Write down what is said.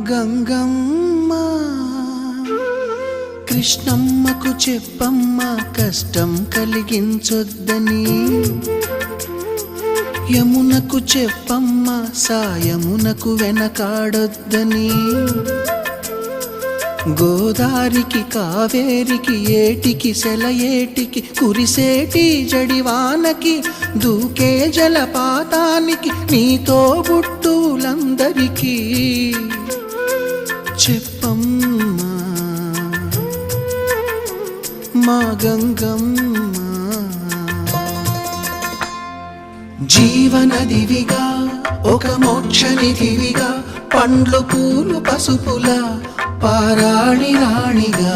గంగమ్మ కృష్ణమ్మకు చెప్పమ్మ కష్టం కలిగించొద్దని, యమునకు చెప్పమ్మ సాయమునకు వెనకాడొద్దని, గోదారికి కావేరికి ఏటికి సెలయేటికి కురిసేటి జడివానకి దూకే జలపాతానికి నీతో బుట్టులందరికీ చెప్పమ్మా మా గంగమ్మ. జీవనదివిగా ఒక మోక్షనిధివిగా పండ్లు పూలు పసుపుల పారాణి రాణిగా